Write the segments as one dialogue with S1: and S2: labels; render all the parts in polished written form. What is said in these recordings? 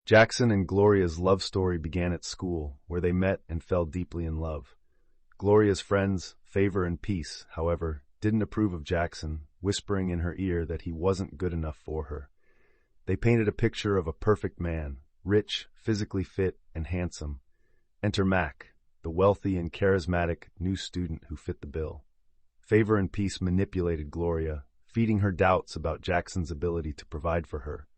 S1: Jackson and Gloria's love story began at school, where they met and fell deeply in love. Gloria's friends, Favor and Peace, however, didn't approve of Jackson, whispering in her ear that he wasn't good enough for her. They painted a picture of a perfect man, rich, physically fit, and handsome. Enter Mac, the wealthy and charismatic new student who fit the bill. Favor and Peace manipulated Gloria, feeding her doubts about Jackson's ability to provide for her.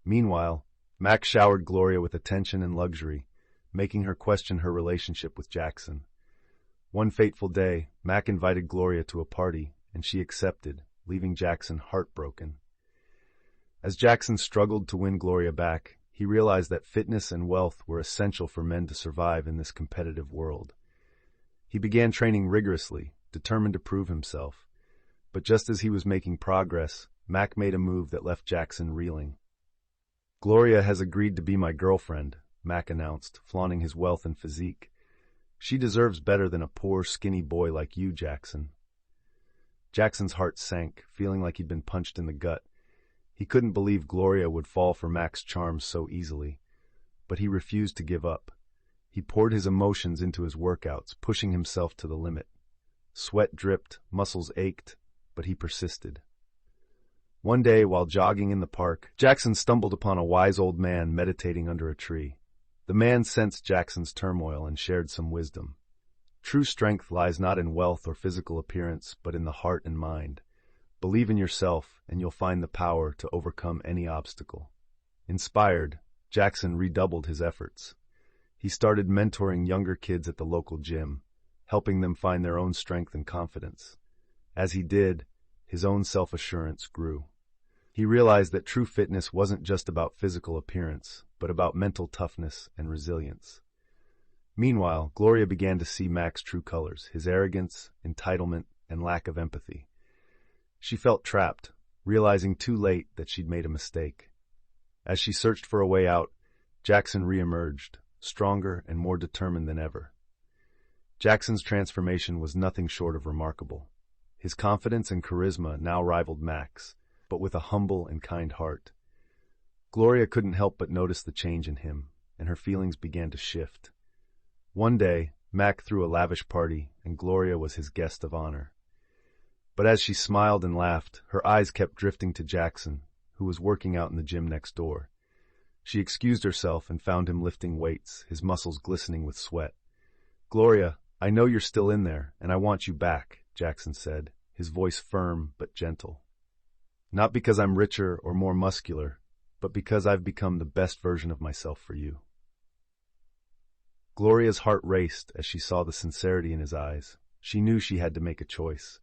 S1: Meanwhile, Mac showered Gloria with attention and luxury, making her question her relationship with Jackson. One fateful day, Mac invited Gloria to a party, and she accepted, leaving Jackson heartbroken. As Jackson struggled to win Gloria back, he realized that fitness and wealth were essential for men to survive in this competitive world. He began training rigorously, determined to prove himself. But just as he was making progress, Mac made a move that left Jackson reeling. "Gloria has agreed to be my girlfriend," Mac announced, flaunting his wealth and physique. "She deserves better than a poor, skinny boy like you, Jackson." Jackson's heart sank, feeling like he'd been punched in the gut. He couldn't believe Gloria would fall for Mac's charms so easily. But he refused to give up. He poured his emotions into his workouts, pushing himself to the limit. Sweat dripped, muscles ached, but he persisted. One day, while jogging in the park, Jackson stumbled upon a wise old man meditating under a tree. The man sensed Jackson's turmoil and shared some wisdom. True strength lies not in wealth or physical appearance, but in the heart and mind. Believe in yourself, and you'll find the power to overcome any obstacle. Inspired, Jackson redoubled his efforts. He started mentoring younger kids at the local gym, helping them find their own strength and confidence. As he did, his own self-assurance grew. He realized that true fitness wasn't just about physical appearance, but about mental toughness and resilience. Meanwhile, Gloria began to see Mac's true colors, his arrogance, entitlement, and lack of empathy. She felt trapped, realizing too late that she'd made a mistake. As she searched for a way out, Jackson reemerged, stronger and more determined than ever. Jackson's transformation was nothing short of remarkable. His confidence and charisma now rivaled Mac's, but with a humble and kind heart. Gloria couldn't help but notice the change in him, and her feelings began to shift. One day, Mac threw a lavish party, and Gloria was his guest of honor. But as she smiled and laughed, her eyes kept drifting to Jackson, who was working out in the gym next door. She excused herself and found him lifting weights, his muscles glistening with sweat. "Gloria, I know you're still in there, and I want you back," Jackson said, his voice firm but gentle. "Not because I'm richer or more muscular, but because I've become the best version of myself for you." Gloria's heart raced as she saw the sincerity in his eyes. She knew she had to make a choice.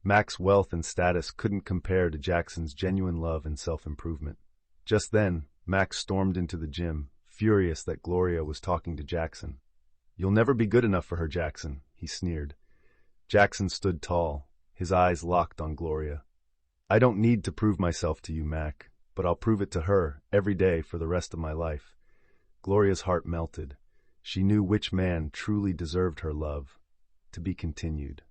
S1: Mac's wealth and status couldn't compare to Jackson's genuine love and self-improvement. Just then, Mac stormed into the gym, furious that Gloria was talking to Jackson. "You'll never be good enough for her, Jackson," he sneered. Jackson stood tall, his eyes locked on Gloria. "I don't need to prove myself to you, Mac, but I'll prove it to her every day for the rest of my life." Gloria's heart melted. She knew which man truly deserved her love. To be continued.